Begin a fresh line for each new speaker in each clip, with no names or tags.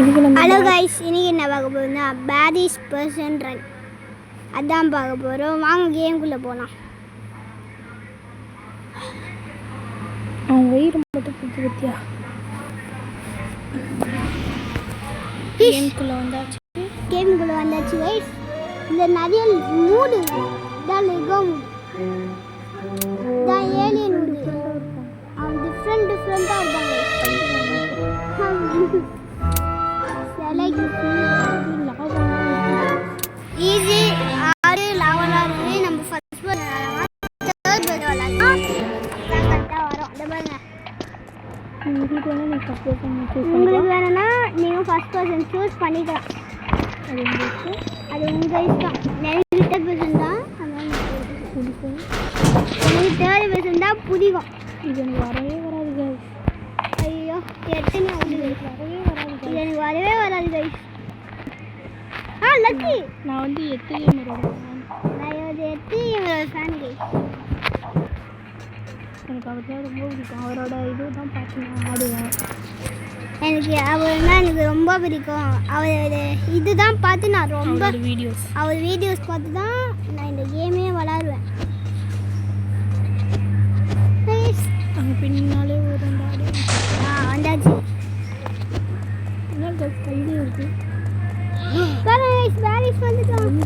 Hello guys, இன்னைக்கு என்ன பார்க்க போகிறோம்னா பேரிஸ் பர்சன் ரன் அதான் பார்க்க போகிறோம். வாங்க கேமுக்குள்ளே போகலாம்.
அவன் வயிறு மட்டும் புத்தி பற்றியா
கேமுக்குள்ளே வந்தாச்சு கைஸ். இந்த நிறைய மூடு தான் லெகோ தான் ஏலியன் மூடு. அவன் டிஃப்ரெண்ட்டாக இருக்காங்க. ஈஸி 6 லெவலாக நம்ம ஃபர்ஸ்ட் விளாட்லாம். கரெக்டாக வரும். இதை பாருங்க, உங்களுக்கு வேணும்னா நீங்கள் ஃபர்ஸ்ட் பர்சன் சூஸ் பண்ணிக்கலாம். அது உங்கள் இஷ்டம். எனக்கு தேர்ட் பர்சன் தான் பிடிக்கும். எனக்கு தேர்ட் பர்சன் தான் பிடிக்கும்.
இது எனக்கு வரவே வராது.
ஐயோ எத்தனை எனக்கு வரவே வராது கைஸ். லக்கி
நான் வந்து எத்திரியோட
ஃபேன் கைஸ்.
எனக்கு அவர் தான் ரொம்ப பிடிக்கும். அவரோட இது தான் பார்த்து நான் ஆடுவேன்.
எனக்கு அவர்னா எனக்கு ரொம்ப பிடிக்கும். அவர் இது தான் பார்த்து நான் ரொம்ப அவர் வீடியோஸ் பார்த்து தான் நான் இந்த கேமே விளாடுவேன்.
அங்கே பின்னாலே ஒரு ஆடு
வந்தாச்சு.
என்ன கையிலே இருக்கு.
பேரிஸ் வந்துட்டோம்.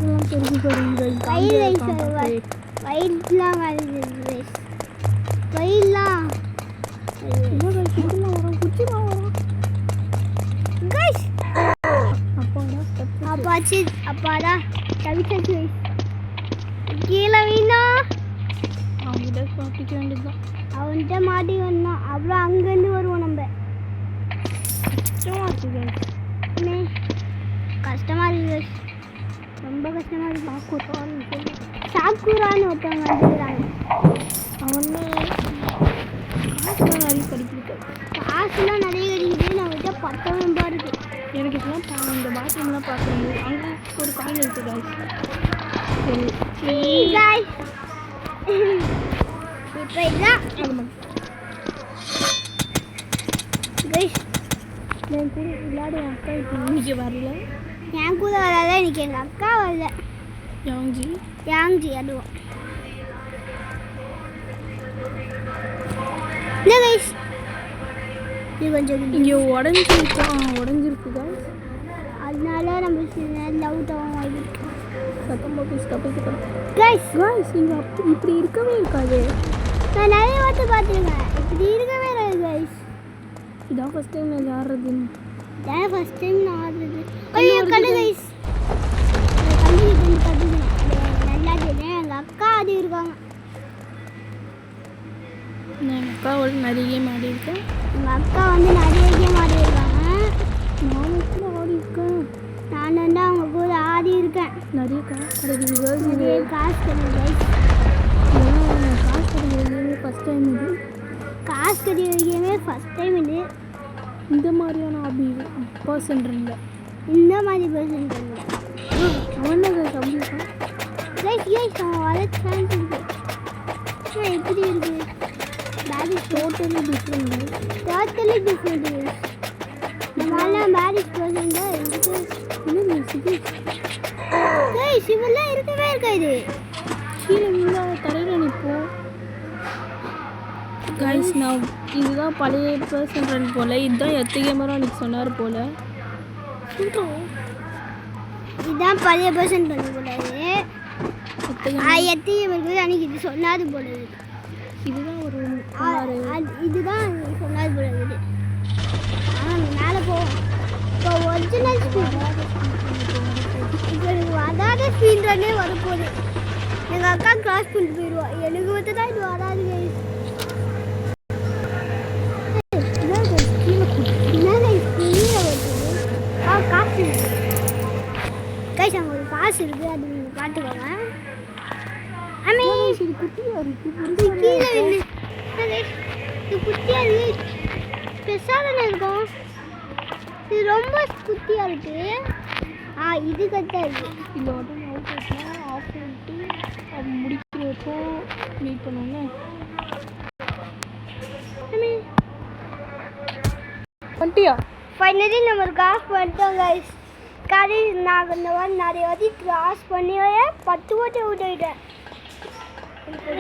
வயிறுலாம் வருது. வயிறுலாம் அப்பாச்சு. அப்பாடா தவிச்சாச்சு. கீழே வீணா
அவங்ககிட்ட மாட்டிக்க வேண்டியதுதான்.
அவன்கிட்ட மாட்டி வந்தான். அப்புறம் அங்கேருந்து வருவோம். நம்ம கஷ்டமாக இருக்கு. ரொம்ப கஷ்டமாக இருக்கு. சாக்குரான்னு ஒருத்தவங்க வந்துக்கிறாங்க.
அவனே காசுலாம் நிறைய கிடைக்கிது.
காசுலாம் நிறைய கிடைக்குது. நம்மகிட்ட 10 ரூபா இருக்கு.
எனக்கு இப்போலாம் இந்த பாத்ரூம்லாம் பார்க்கும்போது அங்கே ஒரு காயின் இருக்குது.
இப்போ இதுதான்
என் கூட விளையாட என் அக்கா இப்போ இன்னைக்கு வரல.
என் கூட வராத. இன்னைக்கு எங்கள் அக்கா வரல. யாங்ஜி அதுவும் இல்லை கைஸ். இது கொஞ்சம்
இங்கே உடஞ்சிருக்கு
அதனால நம்ம டவுட் ஆகும்.
கைஸ் இங்கே இப்படி இருக்கவே இருக்காது.
நான் நிறைய வார்த்தை பார்த்துருக்கேன். இப்படி இருக்கவே இருக்காது கைஸ்.
இதான் ஃபர்ஸ்ட் டைம் நான் ஆடுறதுன்னு.
இதான் ஃபர்ஸ்ட் டைம் நான் ஆடுறது. ஐயோ கண்டு கைஸ். கண்டுக்கணும் நல்லா தெரியும். எங்கள் அக்கா ஆடி இருக்காங்க.
எங்கள் அக்காவோட நிறைய கேம் ஆடி இருக்கேன்.
எங்கள் அக்கா வந்து நிறைய கேம் ஆடி இருக்காங்க.
நானும் கூட ஆடி இருக்கேன்.
நான் வந்து அவங்க கூட ஆடி இருக்கேன்.
நிறைய காசு கிடைக்குது.
நிறைய காசு கிடைக்குது கைஸ்.
காசு கிடைக்கிறது ஃபஸ்ட் டைம். இது
காசு கிடைக்கிறதுமே ஃபஸ்ட் டைம். இது
இந்த மாதிரியான ஆபி பர்சன் இல்லை.
இந்த மாதிரி பர்சன் இல்லை.
அவன் கம்மியாக
கைஸ் அவன் வர சான்ஸ் இருக்கு. எப்படி இருக்கு? Paris
totally different.
நம்மளால பேரிஸ் பர்சன் தான் இருக்கு. கைஸ் இவெல்லாம் இருக்கவே இருக்காது.
கீழே விழுந்தால் தரையில் நிற்போம். கைஸ் நான் இதுதான் பழைய பர்சன் ரன் போல். இதுதான் எத்தகையமரம் அன்றைக்கி சொன்னார் போல்.
இதுதான் பழைய பர்சன் பண்ண கூடாது. எத்தகையமருக்கு அன்றைக்கி இது சொன்னாது போல.
இதுதான் ஒரு
இதுதான் சொன்னாது போல இருக்குது. ஆனால் மேலே போவோம். இப்போ ஒரிஜினல் ஸ்பீட் இப்போ எனக்கு வராத ஸ்பீட் ரன்னே வரப்போகுது. எங்கள் அக்கா கிராஸ் பண்ணிட்டு போயிடுவா. எனக்கு வந்து தான் இது வராது கைஸ். காசு கைஸ் அங்கே ஒரு காசு இருக்குது. அது நீங்கள் பார்த்துக்கோங்க.
இது குட்டியாக இருக்குது.
கீழே இது குட்டியாக இருக்குது. பெருசாக இருக்கும். இது ரொம்ப குட்டியாக இருக்குது. இது கரெக்டாக இருக்குது.
இந்த உடனே அவுட் ஆச்சுன்னா ஆஃப் பண்ணிட்டு அது முடிக்கிறப்போ மீட் பண்ணுவோங்க. வந்துட்டியா?
ஃபைனலி நம்ம கிராஸ் பண்ணிட்டோம் கைஸ். நான் இந்த மாதிரி நிறைய வாட்டி கிராஸ் பண்ணி 10 ஓட்டி அவுட் ஆகிட்டேன்.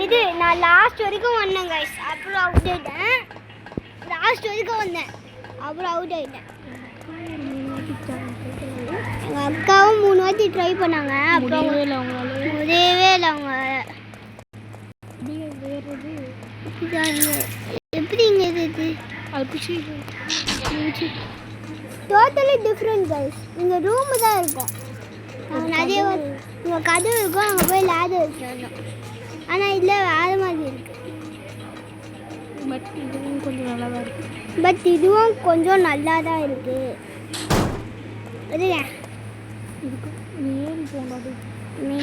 இது நான் லாஸ்ட் வரைக்கும் வந்தேன் கைஸ். அப்புறம் அவுட் ஆகிட்டேன். லாஸ்ட் வரைக்கும் வந்தேன், அப்புறம் அவுட் ஆகிட்டேன். எங்கள் அக்காவும் 3 வாட்டி ட்ரை பண்ணாங்க, அப்புறம் முடியவே இல்லை அவங்க. எப்படிங்க இது டோட்டலி டிஃப்ரெண்ட் கைஸ். இங்கே ரூமு தான் இருக்கும், நிறைய இங்கே கதவு இருக்கும், அங்கே போய் லேடர் வச்சிடணும். ஆனால் இதில் வேறு மாதிரி இருக்குது.
பட் இதுவும் கொஞ்சம் நல்லா தான் இருக்குது.
பட் இதுவும் கொஞ்சம் நல்லா தான் இருக்குது. அதுங்க
இதுக்கு நீ ஏறி போகாது.
நீ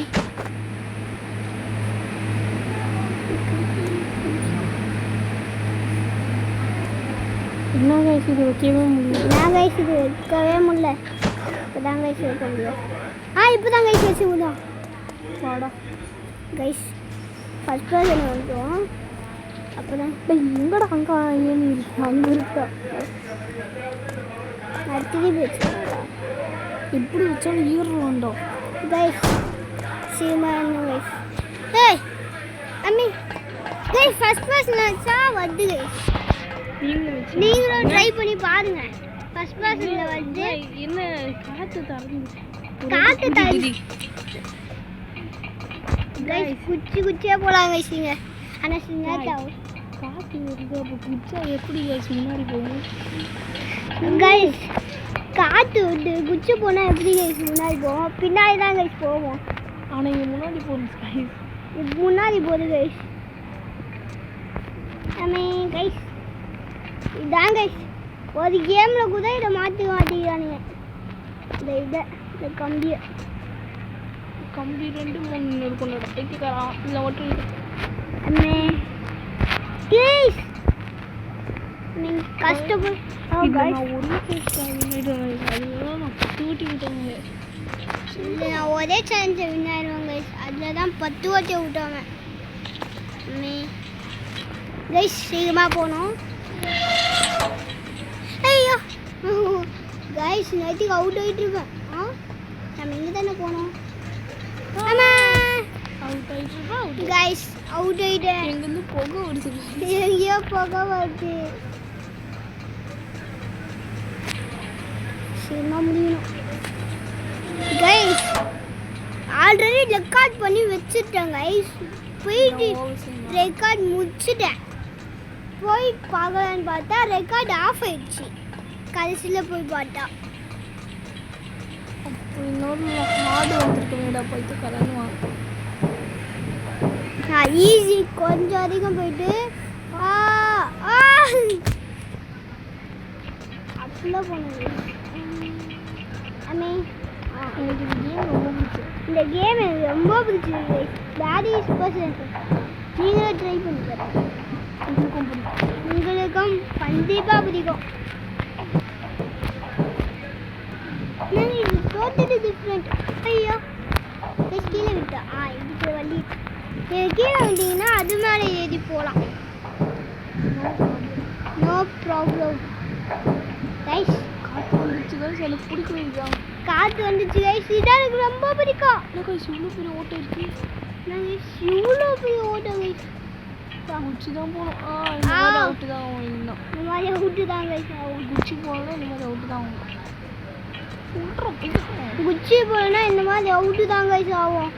என்ன கைஸ் இது வைக்கவே முடியல.
நான் கைஸ் இது வைக்கவே முடியல. இப்போ தான் கைஸ் வைக்க முடியும். இப்போ தான் கைஸ் வச்சு விடும்.
வாடா
கைஸ் ஃபஸ்ட் பர்சன் வந்துடும். அப்போ தான்
எங்கடா அங்கே ஏன்னு இருக்கு, அங்கே இருக்கா.
நான் திருப்பி வச்சுருக்கேன்.
எப்படி வச்சாலும் ஈரோண்டோம்
கைஸ். சீமான கைஸ். ஏய் அம்மி கைஸ் ஃபஸ்ட் பர்சன் வச்சா வருது கைஸ். நீங்களும் ட்ரை பண்ணி பாருங்க. ஃபர்ஸ்ட் பர்சன்ல வந்து
என்ன காத்து தரந்து
கைஸ் குச்சியா போலாம் கைஸ். நீங்க ஆனா சின்னதா
காத்து வருது, அப்போ குச்சா எப்படி கைஸ் முன்னாடி போகும்
கைஸ்? காத்து வந்து குச்சி போனா எப்படி கைஸ் முன்னாடி போகும்? பின்னாடி தான் கைஸ் போகும்.
ஆனா இங்க முன்னாடி போகும் கைஸ்.
முன்னாடி போகுது கைஸ். கைஸ் இதான் கைஸ். ஒரு கேமில் கூட இதை மாற்றிக்கிறானுங்க. இந்த கம்பியை
2 3 இருக்கும்டா. பைத்தியக்காரன் இல்லை மட்டும்
ப்ளீஸ் நீங்கள் கஷ்டப்பட்டு நான் ஒரே சேலஞ்சை வின் ஆயிடுவேன் கைஸ். அதில் தான் 10 வாட்டி விட்டாங்க கைஸ். சீக்கிரமாக போகணும். ஐயோ கைஸ் நேற்றுக்கு அவுட் ஆகிட்டு இருக்கேன். நம்ம எங்கே தானே போனோம்? கைஸ் அவுட் ஆகிட்டேன்.
எங்கேருந்து புகை வருது,
எங்கேயோ புகை வருது. சீக்கிரமா முடியணும் கைஸ். ஆல்ரெடி ரெக்கார்ட் பண்ணி வச்சுட்டேன் கைஸ். போயிட்டு ரெக்கார்ட் முடிச்சுட்டேன். போய் பார்க்கலான்னு பார்த்தா ரெக்கார்ட் ஆஃப் ஆயிடுச்சு. கடைசியில் போய் பார்த்தா
இன்னொரு ஹார்டு வந்துருக்கேடா. பைத்தியக்காரன்
ஈஸி கொஞ்சம் அதிகம் போயிட்டு அப்படிலாம் போனது.
எனக்கு இந்த கேம் ரொம்ப பிடிச்சது.
இந்த கேம் எனக்கு ரொம்ப பிடிச்சிருக்கு. பேடி பர்சன்ட் நீங்களும் ட்ரை பண்ணி பாருங்க.
உங்களுக்கும் பிடிக்கும்.
உங்களுக்கும் கண்டிப்பாக பிடிக்கும். இது டோட்டலி டிஃப்ரெண்ட். ஐயோ கீழே விட்டா இதுக்கு வண்டி கீழே விட்டீங்கன்னா அது மேலே ஏறி போகலாம். No problem guys.
காற்று வந்துச்சு கைஸ், எனக்கு பிடிக்கவே இல்லை.
காற்று வந்துச்சு கைஸ், இதான் எனக்கு ரொம்ப பிடிக்கும்.
இல்லை கைஸ் இவ்வளோ பெரிய ஓட்டம் இருக்கு.
இவ்வளோ பெரிய ஓட்டம் கைஸ்.
குச்சி தான் போகணும். இந்த மாதிரி அவுட்டு தான் ஆகும். இன்னும்
இந்த மாதிரி அவுட்டு தான் கைஸ் ஆகும்.
குச்சி போகலாம், இந்த மாதிரி அவுட்டு தான் ஆகும்.
குச்சி போகலன்னா இந்த மாதிரி அவுட்டு தான் கைஸ் ஆகும்.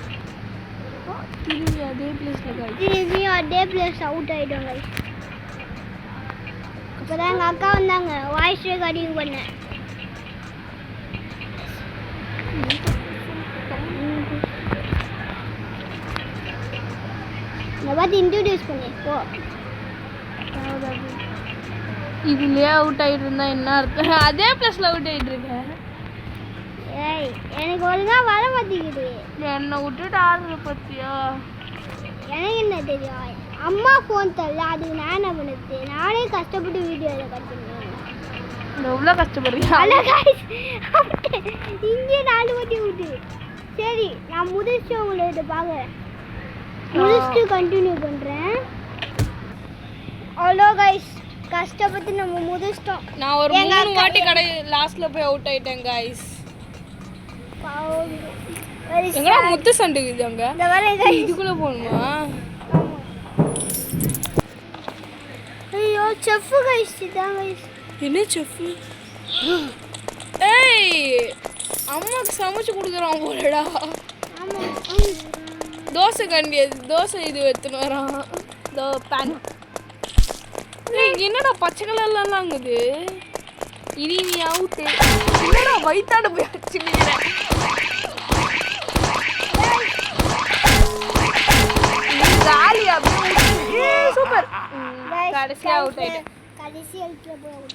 திரும்பி அதே பிளேஸில் கைஸ்.
திரும்பி அதே பிளேஸ் அவுட் ஆகிடும் கைஸ். அப்போ தான் எங்கள் அக்கா வந்தாங்க, வாய்ஸ் ரெக்கார்டிங் பண்ணேன். இந்த பார்த்து இன்ட்ரடியூஸ் பண்ணி போ.
இதுலேயே அவுட் ஆகிட்டு இருந்தா என்ன அர்த்தம்? அதே பிளேஸில் அவுட் ஆகிட்டு இருக்கேன்.
ஏய் எனக்கு ஒழுங்கா வர மாட்டேங்குது.
என்னை விட்டுட்டு ஆடுற பத்தியா?
எனக்கு என்ன தெரியும்? அம்மா ஃபோன் தரல, அதுக்கு நான் என்ன பண்ணுறது? நானே கஷ்டப்பட்டு வீடியோ ரெக்கார்ட் பண்ணுவேன்.
எவ்வளோ கஷ்டப்படுறீங்க?
இங்கே 4 வாட்டி விட்டு. சரி நான் முடிச்சுட்டு உங்களை இதை பார்க்குறேன். முடிச்சுட்டு கண்டினியூ பண்ணுறேன். ஹலோ கைஸ், கஷ்டப்பட்டு நம்ம முதிச்சிட்டோம்.
நான் ஒரு 3 வாட்டி லாஸ்ட்ல போய் அவுட் ஆயிட்டேன் गाइस. எங்கடா முத்து சண்டுக்குது அங்க?
இந்த வரை गाइस
இதுக்குள்ள போணுமா?
ஐயோ செஃப் गाइस இதான் गाइस.
என்ன செஃப்? ஏய் அம்மாக்கு சமைச்சு கொடுக்குறான் போலடா.
ஆமா
தோசை கண்டி தோசை இது எடுத்துன்னு வரான். தோ பேன். என்னடா பச்சை கலர்லாம் அங்குது. இனி நீ அவுட். என்னடா வயித்தாட போய் அடிச்சுக்கிறேன். காலி அப்படியே சூப்பர். கடைசி அவுட் ஆயிட்டேன்.
கடைசி அவுட்ல போய் அவுட்.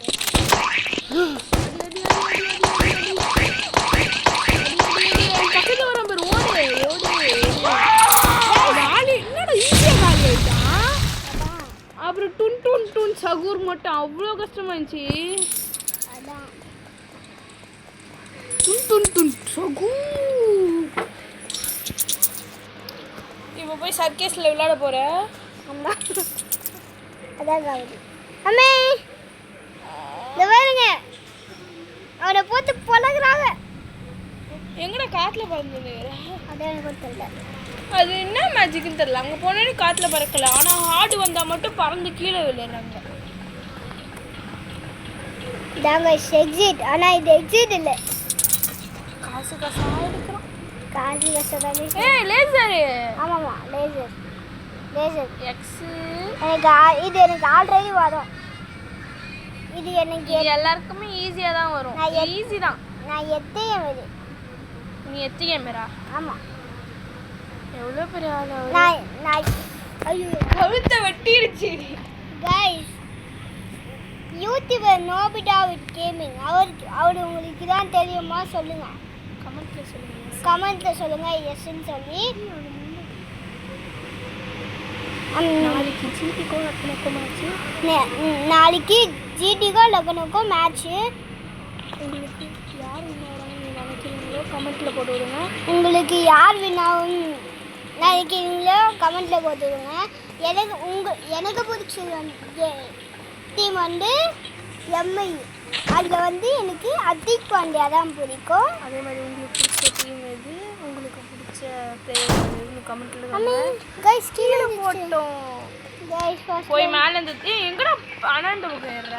பக்கத்துல வர பேர் ஓடு காலி. என்னடா ஈஸியா காலி ஆயிட்டான். அப்புறம் டுன் டுன் டுன் சகூர் மட்டும் அவ்வளோ கஷ்டமா இருந்துச்சு.
அதான்
டுன் டுன் டுன் சகூர். இப்போ போய் சர்க்கேஸ்ல விளையாட போற.
அம்மா அதான் காவடி. அம்மே இந்த பாருங்க அவரை போட்டு பழகுறாங்க.
எங்கடா காத்துல பறந்தது?
அதான் எனக்கு தெரியல.
அது என்ன மேஜிக்னு தெரியல. அங்கே போனோடனே காற்றுல பறக்கல. ஆனால் ஹார்டு வந்தால் மட்டும் பறந்து கீழே விழுறாங்க.
இதாங்க எக்ஸிட். ஆனால் இது எக்ஸிட் இல்லை.
காசு காசாக எடுக்கிறோம்.
காசு கஷ்டம்.
ஏய் லேசரு.
ஆமாம்மா லேசர் லேசர்
எக்ஸு.
இது எனக்கு ஆல்ரெடி வரும். இது எனக்கு
எல்லாருக்குமே ஈஸியாக தான் வரும். ஈஸி தான்.
நான் எத்தையும் வருது.
நீ எத்தியம் மேரா?
ஆமாம்
எவ்வளோ பெரிய ஆள்.
நான் ஐயோ
கழுத்தை வெட்டிடுச்சு.
கைஸ் யூடியூபர் நோபிடா வித் கேமிங் அவர் உங்களுக்கு தான் தெரியுமா சொல்லுங்க. கமெண்ட்ல சொல்லுங்க எஸ்ன்னு சொல்லி.
நாளைக்கு ஜிடிக்கோ லக்னோக்கோ மேட்ச்சு.
நாளைக்கு ஜிடிக்கோ லக்னோக்கோ மேட்ச்சு.
உங்களுக்கு யார் வின்னாகிறாங்கன்னு நினைக்கிறீங்களோ கமெண்ட்டில் போட்டு விடுங்க.
உங்களுக்கு யார் வின்னாகும் நினைக்கிறீங்களோ கமெண்ட்டில் போட்டு விடுங்க. எனக்கு பிடிச்ச டீம் வந்து எம்ஐ. அதில் வந்து எனக்கு அத்திக் பாண்டியா தான் பிடிக்கும்.
அதே மாதிரி உங்களுக்கு பிடிச்ச டீம் எது, உங்களுக்கு பிடிச்ச பிளேயர் எதுன்னு கமெண்ட்டில்
கைஸ் கீழே
போட்டோம்.
கைஸ் ஃபர்ஸ்ட்
போய் மேலே இருந்து எங்கடா அண்ணாண்ட பக்கம் ஏறுற?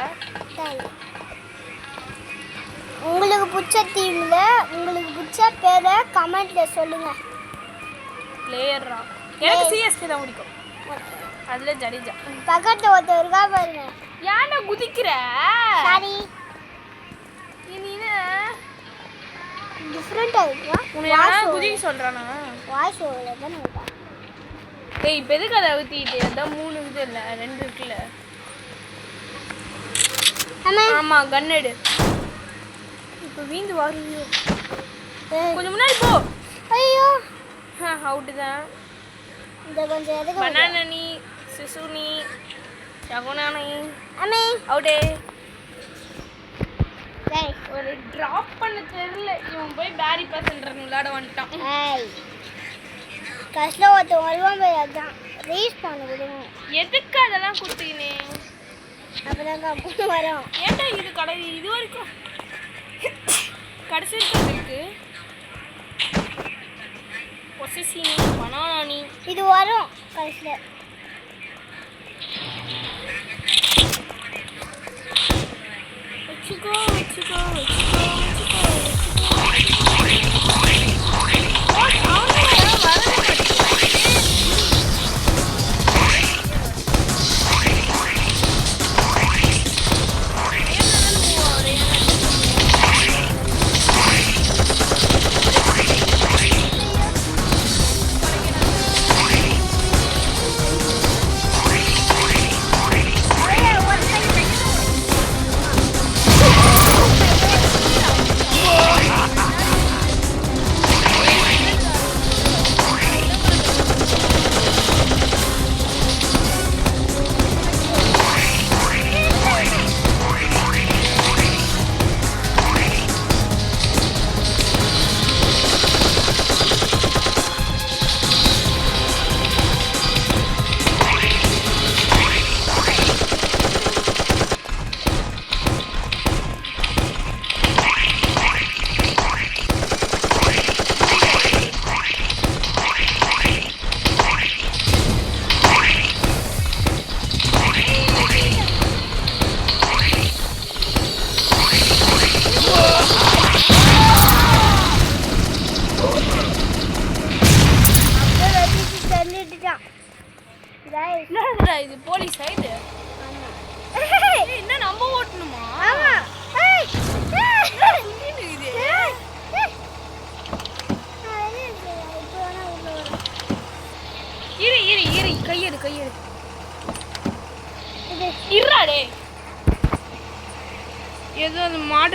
உங்களுக்கு பிடிச்ச டீமில் உங்களுக்கு பிடிச்ச பேரை கமெண்ட்டில் சொல்லுங்கள்.
பிளேயரா எனக்கு சிஎஸ்கே தான் பிடிக்கும். அதில் ஜடேஜா.
பக்கத்தில் ஒருத்தர் இருக்கா பாருங்க.
ஏன்டா குதிக்கிற?
சாரி
நீ
டிஃப்ரெண்ட்டாக இருக்கா?
உன்னை யாரும் குதிக்க சொல்கிறானா?
வாய்ஸ் ஓவரில் தானே இருக்கா?
ஏய் இப்போ எதுக்கு அதை ஊற்றிட்டு? அதான் 3 இது இல்லை 2 இருக்குல்ல. ஆமாம் கன்னெடு. இப்போ வீந்து வருது. கொஞ்சம் முன்னாடி போ.
ஐயோ
அவுட்டு தான்.
இந்த கொஞ்சம் எதுக்கு
பனானி சிசுனி ஷகுனானி
அம்மே
அவுட்டே.
கைஸ்
ஒரு ட்ராப் பண்ண தெரியல. இவன் போய் பேரி பசன்ற விளையாட வந்துட்டான்.
ஏய் கஷ்டம் ஒருத்தன் வருவான் போய் அதான் ரீஸ் பண்ண விடுங்க.
எதுக்கு அதெல்லாம் கொடுத்தீங்கன்னே?
அப்போதான் கம்மு வரும்.
ஏன்டா இது கடை இது வரைக்கும் கடைசி இருக்கு. பொசிசினி பனானி
இது வரும் கடைசியில்.
வச்சுக்கோ வச்சுக்கோ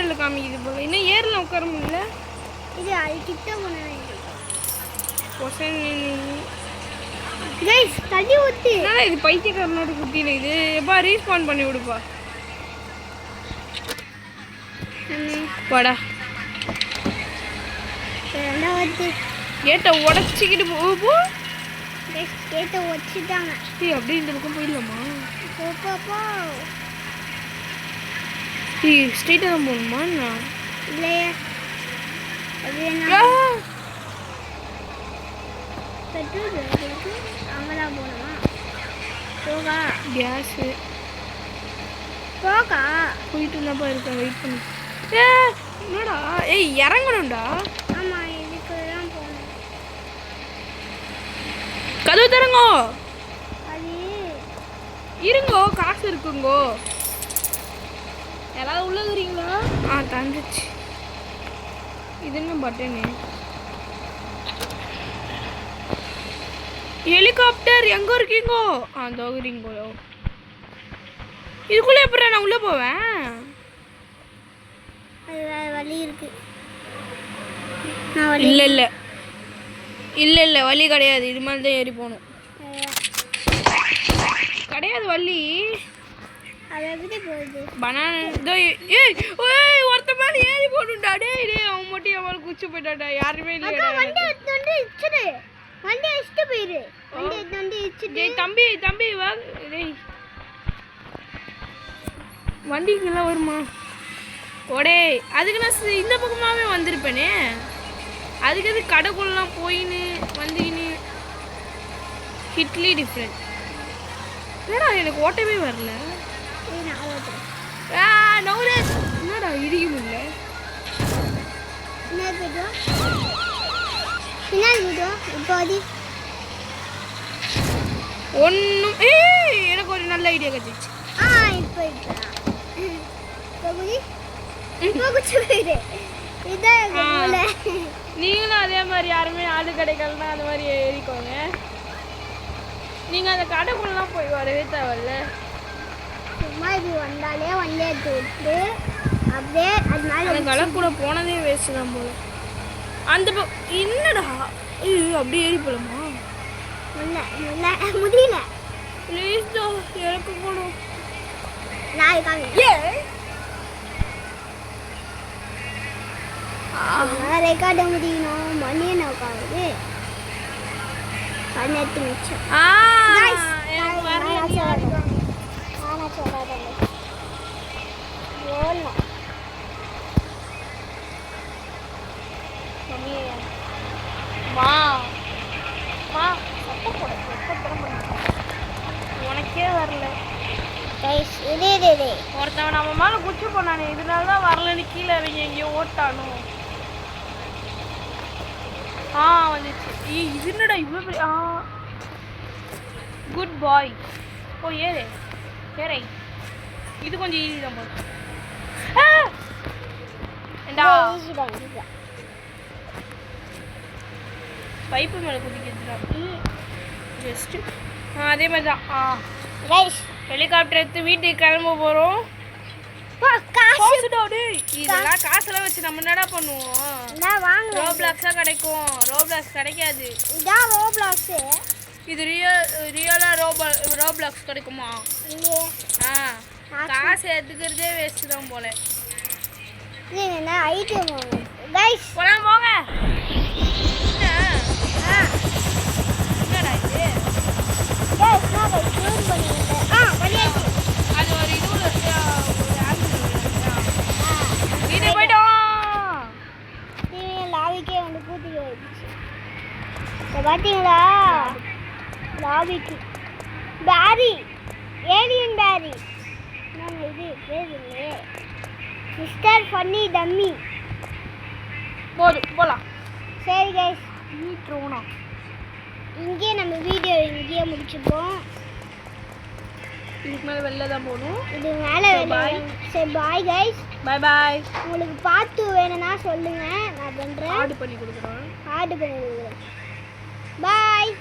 சேனலில் காமிக்குது போல. இன்னும் ஏரில் உட்கார முடியல.
இது அது கிட்ட போன தண்ணி ஊற்றி
என்னடா இது பைத்தியக்காரனோட குத்தியில் இது எப்பா ரீஸ்பான் பண்ணி விடுப்பா. வாடா கேட்டை உடச்சிக்கிட்டு போ.
கேட்டை உடச்சிட்டாங்க.
அப்படியே இந்த பக்கம் போயிடலாமா?
போப்பா
ஸ்ட்ரெயிட்டாக தான் போகணுமா?
இல்லையே பெட்ரோல் அங்கெல்லாம் போகணுமா? போகா
கேஸு
போகா
போயிட்டு இருந்தாப்பா இருக்கேன். வெயிட் பண்ணு. என்னடா ஏய் இறங்கணும்டா.
ஆமாம் இதுக்கு தான் போகணும்.
கதவு தரங்கோ.
அது
இருங்கோ காசு இருக்குங்கோ. யாராவது உள்ளதுறீங்களா? தந்துச்சு. இது என்ன பட்டனு? ஹெலிகாப்டர் எங்க இருக்கீங்கோ? தோகுறீங்கோ. இதுக்குள்ளே எப்படி நான் உள்ள போவேன்?
அது வழி இருக்கு.
இல்லை இல்லை இல்லை இல்லை வழி கிடையாது. இது மாதிரி தான் ஏறி போகணும். கிடையாது வழி.
அது எப்படி போகுது?
பனானா ஏய் ஒருத்த மேலே ஏறி போகணும்டா. டேய் அவன் மட்டும் என் மேலே குச்சி போயிட்டாடா. யாருமே இல்லையா?
வண்டி எடுத்து இச்சுடு. வண்டி இஷ்டு போயிரு. வண்டி எடுத்து இச்சுடு.
டேய் தம்பி வா. டேய் வண்டிக்கெல்லாம் வருமா? ஓடே அதுக்கு நான் இந்த பக்கமாகவே வந்திருப்பேனே. அதுக்கு எது கடைக்குள்ளலாம் போயின்னு வந்தீங்கன்னு. ஹிட்லி டிஃப்ரெண்ட். என்னடா எனக்கு ஓட்டவே வரல. என்னடா இடிக்க முடியல. ஒன்றும் எனக்கு ஒரு நல்ல ஐடியா கிடைச்சிச்சு. நீங்களும் அதே மாதிரி யாருமே ஆளு கிடைக்கலன்னா அந்த மாதிரி ஏறிக்கோங்க. நீங்கள் அந்த கடைக்குள்ளலாம் போய் வரவே தேவையில்ல.
சும்மா இது வந்தாலே வண்டி எடுத்து விட்டு அப்படியே அதனால
அந்த கடை கூட போனதே வேஸ்ட் தான் போல. அந்த என்னடா அப்படியே ஏறி போகலாமா?
இல்லை முடியல.
ப்ளீஸ் தோ எனக்கு போகணும்.
நான் ரெக்கார்ட முடியணும். மணி என்ன உட்காந்து 18 நிமிஷம்.
உனக்கே வரல.
ஒருத்தவன்
நம்ம மேலே குச்சி போனானே. இதனால தான் வரலன்னு கீழே இறங்கி எங்கேயோ ஓட்டானோ. வந்துச்சு. இது என்னடா இவ்வளோ பெரிய குட் பாய். ஏறு ஏறை. இது கொஞ்சம் ஈஸி தான் போது. பைப்பு மேலே குதிக்கிறதுடா ஜஸ்ட்டு. அதே மாதிரி தான். ஹெலிகாப்டர் எடுத்து வீட்டுக்கு கிளம்ப போகிறோம். இதெல்லாம் காசெல்லாம் வச்சு நம்ம என்னடா பண்ணுவோம்? ரோப்ளாக்ஸா கிடைக்கும். ரோப்ளாக்ஸ் கிடைக்காது.
இதான் ரோப்ளாக்ஸ்.
இது ரியலா ரோப்ளாக்ஸ் கிடைக்குமா? காசு எடுத்துக்கிறதே வேஸ்ட் தான் போல.
என்ன ஐட்டம் கைஸ்
போலாம் போங்க. என்னடா இது?
கைஸ் நான் க்ளோன் பண்ணிட்டேன். பண்ணியாச்சு.
அது ஒரு இது ஒரு இது போய்டோம்.
லாபிக்கே வந்து கூட்டிட்டு போயிடுச்சு. இப்போ பார்த்தீங்களா லாபிக்கு பேரி ஏலியன் பேரி நான் இது பேர் இல்லையே. Mister funny dummy.
போலாம்.
சரி கைஸ்
மீட்ரோனா
இங்கே நம்ம வீடியோ இங்கேயே முடிச்சுப்போம்.
இதுக்கு மேலே வெளில தான் போகணும்.
இது மேலே சரி பாய் கைஸ்.
பாய் பாய்.
உங்களுக்கு பார்த்து வேணும்னா சொல்லுங்கள். நான் பண்ணுறேன்.
ஆர்டர் பண்ணி கொடுக்குறேன்.
பாய்.